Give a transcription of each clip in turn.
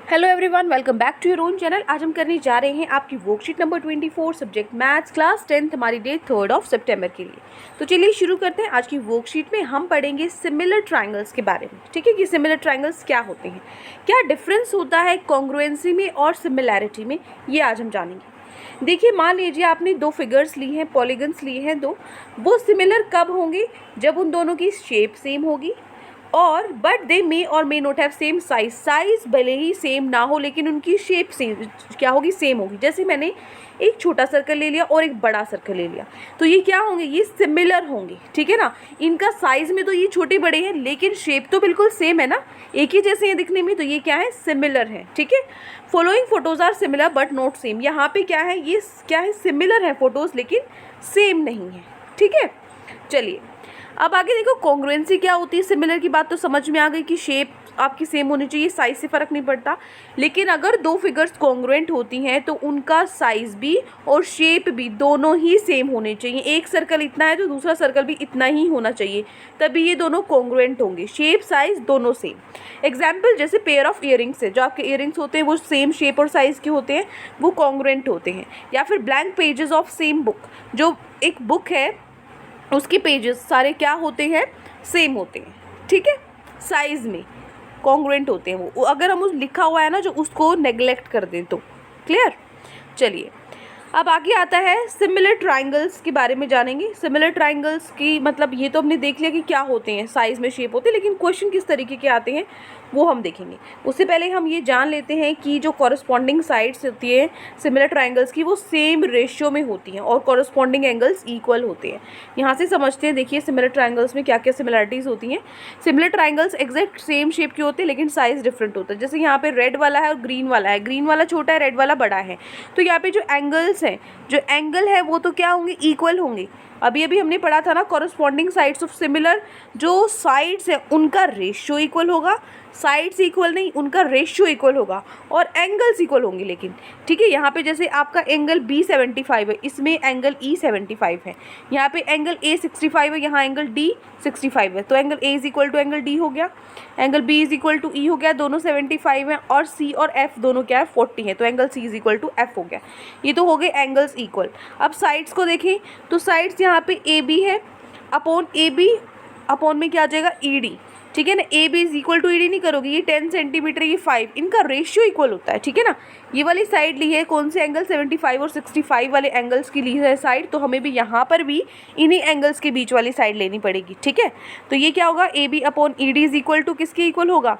Hello everyone, welcome back to your own channel. आज हम करने जा रहे हैं आपकी worksheet number 24 subject maths class 10th, हमारी डेट 3 सितंबर के लिए। तो चलिए शुरू करते हैं। आज की वर्कशीट में हम पढ़ेंगे सिमिलर ट्रायंगल्स के बारे में। ठीक है कि सिमिलर ट्रायंगल्स क्या होते हैं, क्या डिफरेंस होता है कॉन्ग्रुएंसी में और सिमिलैरिटी में, ये आज हम जानेंगे। देखिए, मान लीजिए आपने दो फिगर्स ली हैं, पॉलीगन्स लिए हैं दो। वो सिमिलर कब होंगे? जब उन दोनों की शेप सेम होगी और बट दे मे और may not have same size. Size भले ही सेम ना हो लेकिन उनकी शेप सेम क्या होगी? सेम होगी। जैसे मैंने एक छोटा सर्कल ले लिया और एक बड़ा सर्कल ले लिया, तो ये क्या होंगे? ये सिमिलर होंगे। ठीक है ना। इनका साइज में तो ये छोटे बड़े हैं लेकिन शेप तो बिल्कुल सेम है ना, एक ही जैसे हैं दिखने में, तो ये क्या है? सिमिलर है। ठीक है। Following photos are similar but not same. यहाँ पे क्या है? ये क्या है? सिमिलर है फोटोज लेकिन सेम नहीं है। ठीक है। चलिए अब आगे देखो, कॉन्ग्रुएंसी क्या होती है। सिमिलर की बात तो समझ में आ गई कि शेप आपकी सेम होनी चाहिए, साइज से फ़र्क नहीं पड़ता। लेकिन अगर दो फिगर्स कॉन्ग्रुएंट होती हैं तो उनका साइज भी और शेप भी दोनों ही सेम होने चाहिए। एक सर्कल इतना है तो दूसरा सर्कल भी इतना ही होना चाहिए, तभी ये दोनों कॉन्ग्रुएंट होंगे। शेप साइज दोनों सेम। एग्जाम्पल जैसे पेयर ऑफ ईयरिंग्स है, जो आपके ईयरिंग्स होते हैं वो सेम शेप और साइज़ के होते हैं, वो कॉन्ग्रुएंट होते हैं। या फिर blank pages of same book, जो एक बुक है उसके पेजेस सारे क्या होते हैं? सेम होते हैं। ठीक है। साइज में कॉन्ग्रुएंट होते हैं वो। अगर हम उस लिखा हुआ है ना जो, उसको नेग्लेक्ट कर दें तो। क्लियर। चलिए अब आगे आता है सिमिलर ट्रायंगल्स के बारे में जानेंगे। सिमिलर ट्रायंगल्स की मतलब ये तो हमने देख लिया कि क्या होते हैं, साइज में शेप होते हैं, लेकिन क्वेश्चन किस तरीके के आते हैं वो हम देखेंगे। उससे पहले हम ये जान लेते हैं कि जो कॉरस्पॉन्डिंग साइड्स होती है सिमिलर ट्रायंगल्स की, वो सेम रेशियो में होती हैं और कॉरस्पॉन्डिंग एंगल्स इक्वल होते हैं। यहाँ से समझते हैं। देखिए सिमिलर ट्रायंगल्स में क्या क्या सिमिलरिटीज़ होती हैं। Similar triangles exact same shape के होते हैं लेकिन साइज डिफरेंट होता है। जैसे यहाँ पे रेड वाला है और ग्रीन वाला है, ग्रीन वाला छोटा है, रेड वाला बड़ा है, तो यहाँ पे जो एंगल्स हैं, जो एंगल है वो तो क्या होंगे? इक्वल होंगे। अभी अभी हमने पढ़ा था ना, कॉरस्पॉन्डिंग साइड्स ऑफ सिमिलर, जो साइड्स हैं उनका रेशियो इक्वल होगा। साइड्स इक्वल नहीं, उनका रेशियो इक्वल होगा और एंगल्स इक्वल होंगे लेकिन। ठीक है। यहाँ पे जैसे आपका एंगल B75 है, इसमें एंगल E75 है। यहाँ पे एंगल A65 है, यहाँ एंगल D65 है, तो angle A is equal to angle D हो गया, angle B is equal to E हो गया, दोनों 75 हैं, और C और F दोनों क्या है? 40 है, तो angle C is equal to F हो गया। ये तो हो गए एंगल्स इक्वल। अब साइड्स को देखें तो साइड्स यहाँ पे AB है, अपॉन AB, अपॉन में क्या आ जाएगा? ED। ठीक है ना। AB is equal to ED नहीं करोगे, ये 10 सेंटीमीटर, ये 5, इनका रेशियो इक्वल होता है। ठीक है ना। ये वाली साइड ली है कौन से एंगल? 75 और 65 वाले एंगल्स की ली है साइड, तो हमें भी यहाँ पर भी इन्हीं एंगल्स के बीच वाली साइड लेनी पड़ेगी। ठीक है। तो ये क्या होगा? AB upon ED is equal to किसके इक्वल होगा?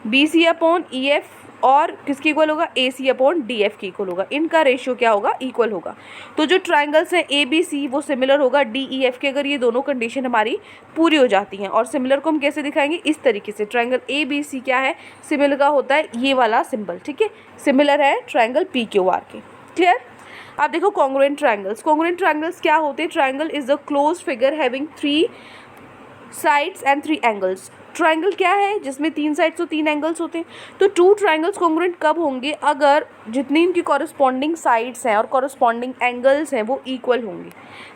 BC अपॉन EF, और किसकी इक्वल होगा? AC अपॉन DF की इक्वल होगा। इनका रेशियो क्या होगा? इक्वल होगा। तो जो ट्राइंगल्स हैं ABC वो सिमिलर होगा DEF के, अगर ये दोनों कंडीशन हमारी पूरी हो जाती हैं। और सिमिलर को हम कैसे दिखाएंगे? इस तरीके से। ट्राइंगल ABC क्या है? सिमिलर का होता है ये वाला सिंबल। ठीक है। सिमिलर है ट्राइंगल PQR के। क्लियर। अब देखो कॉन्ग्रुएंट ट्राइंगल्स। कॉन्ग्रुएंट ट्राइंगल्स क्या होते हैं? Triangle is the closed figure having 3 sides and 3 angles. Triangle क्या है? जिसमें 3 साइड्स और 3 एंगल्स होते हैं। तो 2 ट्राइंगल्स कॉन्ग्रुएंट कब होंगे? अगर जितनी इनकी कॉरस्पॉन्डिंग साइड्स हैं और कॉरस्पॉन्डिंग एंगल्स हैं वो इक्वल होंगे।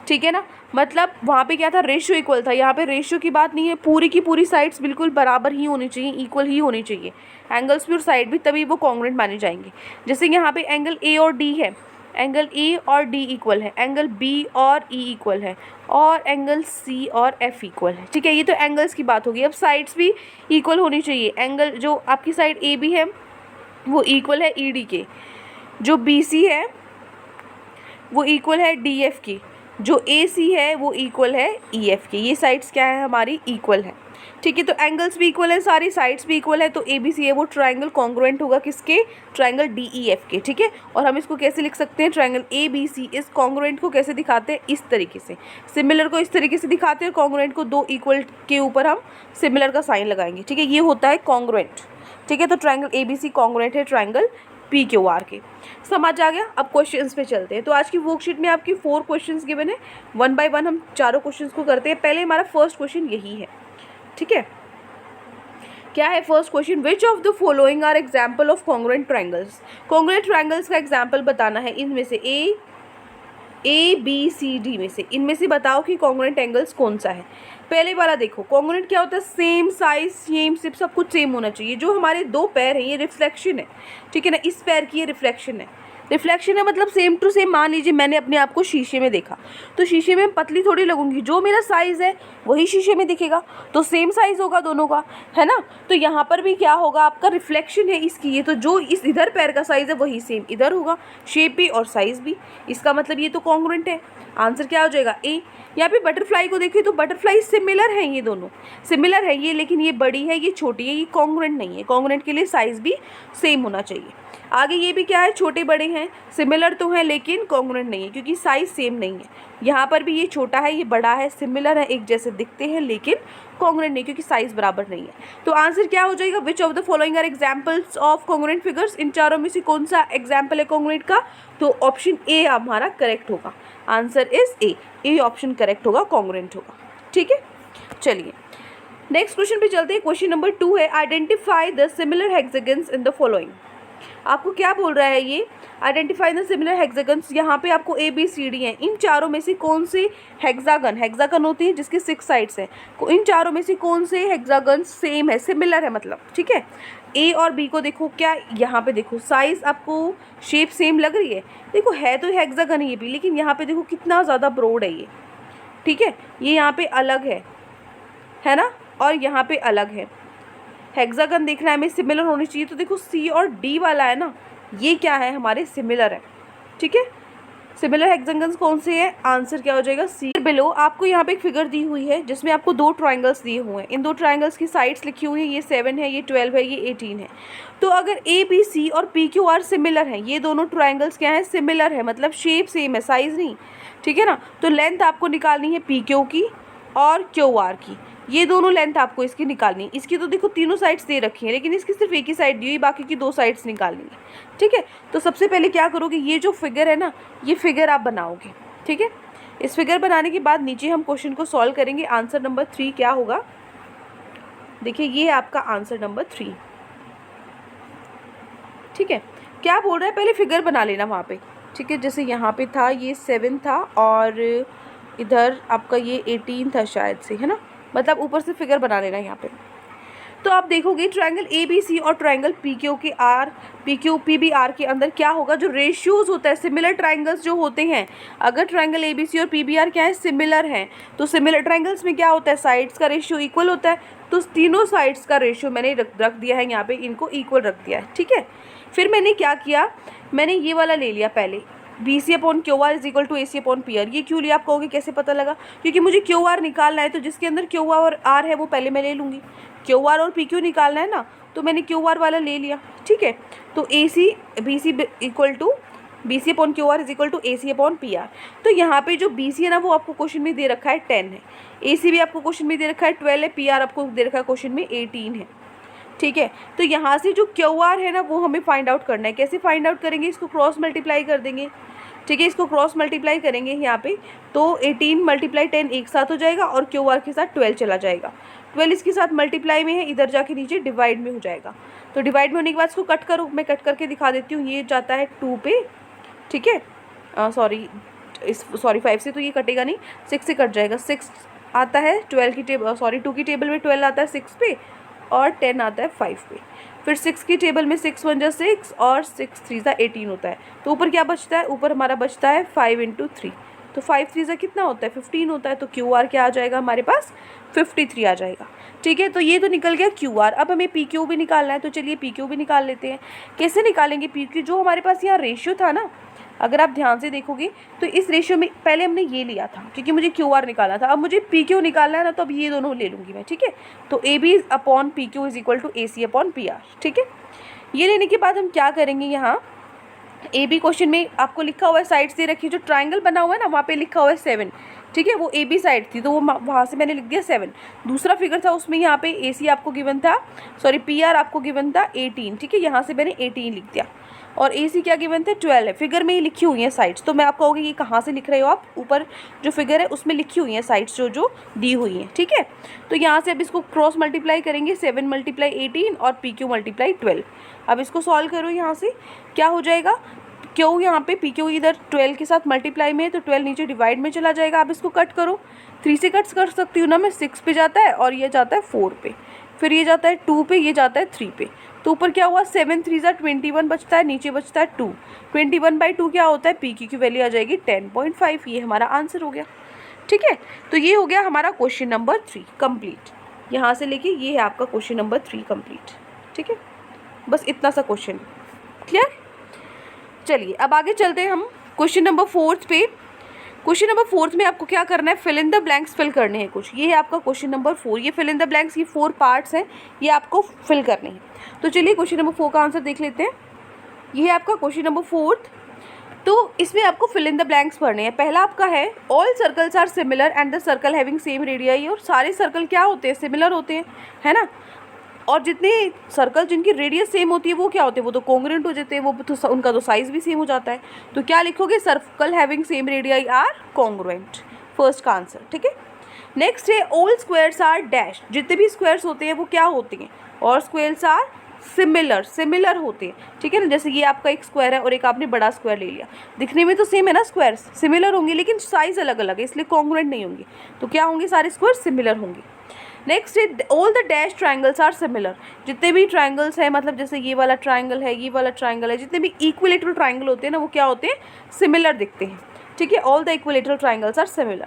ठीक है ना। मतलब वहाँ पे क्या था? रेशियो इक्वल था। यहाँ पे रेशियो की बात नहीं है, पूरी की पूरी साइड्स बिल्कुल बराबर ही होनी चाहिए, इक्वल ही होनी चाहिए, एंगल्स भी और साइड भी, तभी वो कॉन्ग्रुएंट माने जाएंगे। जैसे यहाँ पे एंगल A और D है, एंगल A और D इक्वल है, एंगल B और E इक्वल है, और एंगल C और F इक्वल है। ठीक है। ये तो एंगल्स की बात होगी। अब साइड्स भी इक्वल होनी चाहिए। एंगल जो आपकी साइड AB है वो इक्वल है ED के, जो BC है वो इक्वल है DF की, जो AC है वो इक्वल है EF के। ये साइड्स क्या है? हमारी इक्वल है। ठीक है। तो एंगल्स भी इक्वल है, सारी साइड्स भी इक्वल है, तो ABC है वो ट्राइंगल कॉन्ग्रुएंट होगा किसके? ट्राइंगल DEF के। ठीक है। और हम इसको कैसे लिख सकते हैं? ट्राइंगल ABC इस कॉन्ग्रुएंट को कैसे दिखाते हैं? इस तरीके से। सिमिलर को इस तरीके से दिखाते हैं, कॉन्ग्रुएंट को दो इक्वल के ऊपर हम सिमिलर का साइन लगाएंगे। ठीक है। ये होता है कॉन्ग्रुएंट। ठीक है। तो ट्राइंगल ABC कॉन्ग्रुएंट है ट्राइंगल PQR के। समझ आ गया। अब क्वेश्चंस पे चलते हैं। तो आज की वर्कशीट में आपकी 4 क्वेश्चंस गिवन है, 1 बाय 1 हम चारों क्वेश्चंस को करते हैं। पहले हमारा फर्स्ट क्वेश्चन यही है। ठीक है। क्या है first question? Which of the following are example of congruent triangles. Congruent triangles का एग्जाम्पल बताना है। इनमें से A, A B C D में से इनमें से बताओ कि कॉन्ग्रुएंट एंगल्स कौन सा है। पहले वाला देखो, कॉन्ग्रुएंट क्या होता है, सेम साइज सेम सिर्फ सब कुछ सेम होना चाहिए। जो हमारे दो पैर हैं ये रिफ्लेक्शन है, ठीक है ना, इस पैर की ये रिफ्लेक्शन है। रिफ्लेक्शन है मतलब सेम टू सेम। मान लीजिए मैंने अपने आप को शीशे में देखा, तो शीशे में पतली थोड़ी लगूंगी, जो मेरा साइज़ है वही शीशे में दिखेगा, तो सेम साइज़ होगा दोनों का, है ना। तो यहाँ पर भी क्या होगा, आपका रिफ्लेक्शन है इसकी, ये तो जो इस इधर पैर का साइज़ है वही सेम इधर होगा, शेप भी और साइज़ भी। इसका मतलब ये तो कॉन्ग्रुएंट है। आंसर क्या हो जाएगा, ए। यहाँ पे बटरफ्लाई को देखिए तो बटरफ्लाई सिमिलर है, ये दोनों सिमिलर है ये, लेकिन ये बड़ी है ये छोटी है, ये कॉन्ग्रुएंट नहीं है। कॉन्ग्रुएंट के लिए साइज़ भी सेम होना चाहिए। आगे ये भी क्या है, छोटे बड़े हैं, सिमिलर तो हैं लेकिन कॉन्ग्रुएंट नहीं है क्योंकि साइज़ सेम नहीं है। यहाँ पर भी ये छोटा है ये बड़ा है, सिमिलर है, एक जैसे दिखते हैं लेकिन कॉन्ग्रुएंट नहीं क्योंकि साइज़ बराबर नहीं है। तो आंसर क्या हो जाएगा, which of the following are examples of congruent figures. इन चारों में से कौन सा एग्जाम्पल है कॉन्ग्रुएंट का, तो ऑप्शन ए हमारा करेक्ट होगा। Answer is A option correct होगा, कॉन्ग्रुएंट होगा। ठीक है, चलिए नेक्स्ट क्वेश्चन पे चलते हैं। क्वेश्चन नंबर 2 है, identify the similar hexagons in the following. आपको क्या बोल रहा है ये, आइडेंटिफाई द सिमिलर हेक्सागन्स। यहाँ पे आपको ए बी सी डी हैं, इन चारों में से कौन से हेक्सागन होती है जिसके 6 साइड्स हैं, इन चारों में से कौन से हेक्सागन सेम है, सिमिलर है मतलब, ठीक है। ए और बी को देखो, क्या यहाँ पे देखो साइज़ आपको शेप सेम लग रही है, देखो है तो हेक्सागन ये भी, लेकिन यहाँ पे देखो कितना ज़्यादा ब्रॉड है ये, ठीक है। ये यहाँ पे अलग है ना, और यहाँ पे अलग है। हेक्सागन देखना है हमें सिमिलर होनी चाहिए, तो देखो सी और डी वाला है ना, ये क्या है हमारे सिमिलर है, ठीक है। सिमिलर हेक्सागन्स कौन से हैं, आंसर क्या हो जाएगा सी। बिलो आपको यहाँ पे एक फिगर दी हुई है जिसमें आपको 2 ट्राइंगल्स दिए हुए हैं, इन 2 ट्राइंगल्स की साइड्स लिखी हुई हैं, ये 7 है, ये 12 है, ये 18 है। तो अगर ए बी सी और पी क्यू आर सिमिलर हैं, ये दोनों ट्राइंगल्स क्या है, सिमिलर है, मतलब शेप सेम है, साइज़ नहीं, ठीक है ना। तो लेंथ आपको निकालनी है पी क्यू की और क्यू आर की, ये दोनों लेंथ आपको इसकी निकालनी है। इसकी तो देखो तीनों साइड्स दे रखी हैं, लेकिन इसकी सिर्फ एक ही साइड दी हुई, बाकी की 2 साइड्स निकालनी है, ठीक है। तो सबसे पहले क्या करोगे, ये जो फिगर है ना, ये फिगर आप बनाओगे, ठीक है। इस फिगर बनाने के बाद नीचे हम क्वेश्चन को सॉल्व करेंगे। आंसर नंबर 3 क्या होगा, देखिए ये आपका आंसर नंबर 3, ठीक है। क्या बोल रहा है, पहले फिगर बना लेना वहाँ पे, ठीक है। जैसे यहाँ पे था ये 7 था और इधर आपका ये 18 था शायद से, है ना, मतलब ऊपर से फिगर बना लेना यहाँ पे। तो आप देखोगे ट्रायंगल ए बी सी और ट्रायंगल पी क्यू के R P Q P B R के अंदर क्या होगा, जो रेशियोज़ होता है, सिमिलर ट्रायंगल्स जो होते हैं, अगर ट्रायंगल ए बी सी और पी बी आर क्या है, सिमिलर हैं, तो सिमिलर ट्रायंगल्स में क्या होता है, साइड्स का रेशियो इक्वल होता है। तो तीनों साइड्स का रेशियो मैंने रख दिया है यहाँ पे, इनको इक्वल रख दिया है, ठीक है। फिर मैंने क्या किया, मैंने ये वाला ले लिया पहले, B C upon Q R is equal to A C upon P R. ये क्यों लिया आप कहोगे, कैसे पता लगा, क्योंकि मुझे क्यू आर निकालना है, तो जिसके अंदर क्यू आर और आर है वो पहले मैं ले लूँगी। क्यू आर और पी क्यू निकालना है ना, तो मैंने क्यू आर वाला ले लिया, ठीक है। तो A C B C equal to B C upon Q R is equal to A C upon P R. तो यहाँ पे जो बी सी है ना वो आपको क्वेश्चन में दे रखा है 10 है, ए सी भी आपको क्वेश्चन में दे रखा है 12 है, पी आर आपको दे रखा है क्वेश्चन में 18 है, ठीक है। तो यहाँ से जो क्यू आर है ना वो हमें फाइंड आउट करना है। कैसे फाइंड आउट करेंगे, इसको क्रॉस मल्टीप्लाई कर देंगे, ठीक है। इसको क्रॉस मल्टीप्लाई करेंगे यहाँ पे, तो 18 मल्टीप्लाई 10 एक साथ हो जाएगा और क्यू आर के साथ 12 चला जाएगा। 12 इसके साथ मल्टीप्लाई में है, इधर जाके नीचे डिवाइड में हो जाएगा। तो डिवाइड में होने के बाद इसको कट करो, मैं कट करके दिखा देती हूँ। ये जाता है 2 पे, ठीक है, सॉरी 5 से तो ये कटेगा नहीं, 6 से कट जाएगा। 6 आता है 12 की टेबल, सॉरी 2 की टेबल में 12 आता है 6 पे और 10 आता है 5 पे। फिर 6 की टेबल में 6 1 जा 6 और 6 3 जा 18 होता है। तो ऊपर क्या बचता है, ऊपर हमारा बचता है 5 × 3, तो 5 3 जा कितना होता है 15 होता है। तो क्यू आर क्या आ जाएगा हमारे पास 53 आ जाएगा, ठीक है। तो ये तो निकल गया क्यू आर। अब हमें पी क्यू भी निकालना है, तो चलिए पी क्यू भी निकाल लेते हैं। कैसे निकालेंगे पी क्यू, जो हमारे पास यहाँ रेशियो था ना, अगर आप ध्यान से देखोगे तो इस रेशियो में पहले हमने ये लिया था क्योंकि मुझे क्यू आर निकालना था, अब मुझे पी क्यू निकालना है ना, तो अब ये दोनों ले लूँगी मैं, ठीक है। तो A B upon P Q is equal to A C upon P R, ठीक है। ये लेने के बाद हम क्या करेंगे, यहाँ ए बी क्वेश्चन में आपको लिखा हुआ है, साइड्स दे रखी है, जो ट्राइंगल बना हुआ है ना वहाँ पे लिखा हुआ है 7, ठीक है। वो ए बी साइड थी तो वो वहाँ से मैंने लिख दिया 7। दूसरा फिगर था उसमें यहाँ पे ए सी आपको गिवन था, सॉरी पी आर आपको गिवन था 18, ठीक है। यहाँ से मैंने 18 लिख दिया और ए सी क्या गिवन थे 12 है, फिगर में ही लिखी हुई हैं साइड्स। तो मैं आपको कहोगे ये कहाँ से लिख रहे हो आप, ऊपर जो फिगर है उसमें लिखी हुई हैं साइड्स जो जो दी हुई हैं, ठीक है। तो यहाँ से अब इसको क्रॉस मल्टीप्लाई करेंगे, 7 × 18 और पी क्यू × 12। अब इसको सॉल्व करो, यहाँ से क्या हो जाएगा, क्यू यहाँ पे पी क्यू इधर 12 के साथ मल्टीप्लाई में है, तो 12 नीचे डिवाइड में चला जाएगा। आप इसको कट करो, 3 से कट कर सकती हूँ ना मैं, 6 पे जाता है और ये जाता है 4 पे, फिर ये जाता है 2 पे, ये जाता है 3 पे। तो ऊपर क्या हुआ, 7 3 21 बचता है, नीचे बचता है 2। 21/2 क्या होता है, पी की वैल्यू आ जाएगी 10.5। ये हमारा आंसर हो गया। ठीक है, तो ये हो गया हमारा क्वेश्चन नंबर 3 कंप्लीट। यहाँ से लेके ये है आपका क्वेश्चन नंबर 3 कंप्लीट। ठीक है, बस इतना सा क्वेश्चन। क्लियर? चलिए अब आगे चलते हैं हम क्वेश्चन नंबर 4 पे। क्वेश्चन नंबर 4 में आपको क्या करना है, fill in the blanks fill करने हैं कुछ। ये है आपका क्वेश्चन नंबर 4। ये फिल इन द ब्लैंक्स, ये 4 पार्ट्स हैं, ये आपको फिल करने हैं। तो चलिए क्वेश्चन नंबर 4 का आंसर देख लेते हैं। ये है आपका क्वेश्चन नंबर 4। तो इसमें आपको फिल इन द ब्लैंक्स पढ़ने हैं। पहला आपका है all circles are similar and the circle having same radii. और सारे सर्कल क्या होते हैं, सिमिलर होते हैं, है ना। और जितने सर्कल जिनकी रेडियस सेम होती है वो क्या होते हैं, वो तो कॉन्ग्रुएंट हो जाते हैं, वो तो उनका तो साइज भी सेम हो जाता है। तो क्या लिखोगे, circle having same radii are congruent, first का आंसर। ठीक है, नेक्स्ट है ऑल स्क्वायर्स आर डैश। जितने भी स्क्वायर्स होते हैं वो क्या होते हैं, और स्क्वायर्स आर सिमिलर, सिमिलर होते हैं। ठीक है ना, जैसे ये आपका एक स्क्वायर है और एक आपने बड़ा स्क्वायर ले लिया, दिखने में तो सेम है ना, स्क्वायर्स सिमिलर होंगे लेकिन साइज अलग अलग है, इसलिए कॉन्ग्रुएंट नहीं होंगे। तो क्या होंगे, सारे स्क्वायर सिमिलर होंगे। नेक्स्ट है all the dash triangles are similar. जितने भी ट्राइंगल्स हैं, मतलब जैसे ये वाला ट्राइंगल है, ये वाला ट्राइंगल है, जितने भी इक्विलेटरल ट्राइंगल होते हैं ना, वो क्या होते हैं, सिमिलर दिखते हैं। ठीक है, all the equilateral triangles are similar.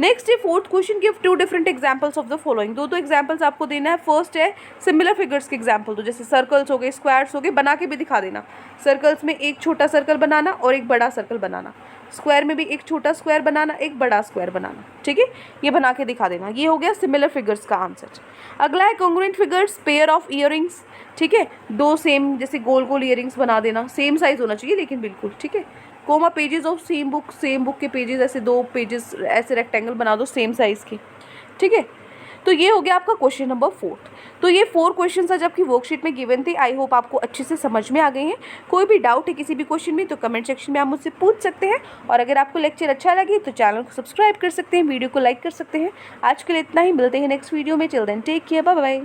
Next है fourth question, give 2 different examples of the following. दो एग्जांपल्स आपको देना है। फर्स्ट है सिमिलर फिगर्स के एग्जांपल, तो जैसे सर्कल्स हो गए, स्क्वायर्स हो गए, बना के भी दिखा देना। सर्कल्स में एक छोटा सर्कल बनाना और एक बड़ा सर्कल बनाना, स्क्वायर में भी एक छोटा स्क्वायर बनाना, एक बड़ा स्क्वायर बनाना। ठीक है, ये बना के दिखा देना। ये हो गया सिमिलर फिगर्स का आंसर। अगला है congruent figures, pair of earrings. ठीक है, 2 सेम जैसे गोल गोल ईयरिंग्स बना देना, सेम साइज होना चाहिए लेकिन बिल्कुल। ठीक है, comma pages of same book, same book के पेजेस ऐसे 2 पेजेस ऐसे रेक्टेंगल बना दो सेम साइज़ के। ठीक है, तो ये हो गया आपका क्वेश्चन नंबर 4। तो ये 4 क्वेश्चन आज आपकी वर्कशीट में गिवन थे। आई होप आपको अच्छे से समझ में आ गए हैं। कोई भी डाउट है किसी भी क्वेश्चन में तो कमेंट सेक्शन में आप मुझसे पूछ सकते हैं। और अगर आपको लेक्चर अच्छा लगे तो चैनल को सब्सक्राइब कर सकते हैं, वीडियो को लाइक कर सकते हैं। आज के लिए इतना ही, मिलते हैं नेक्स्ट वीडियो में। Till then take care, bye bye.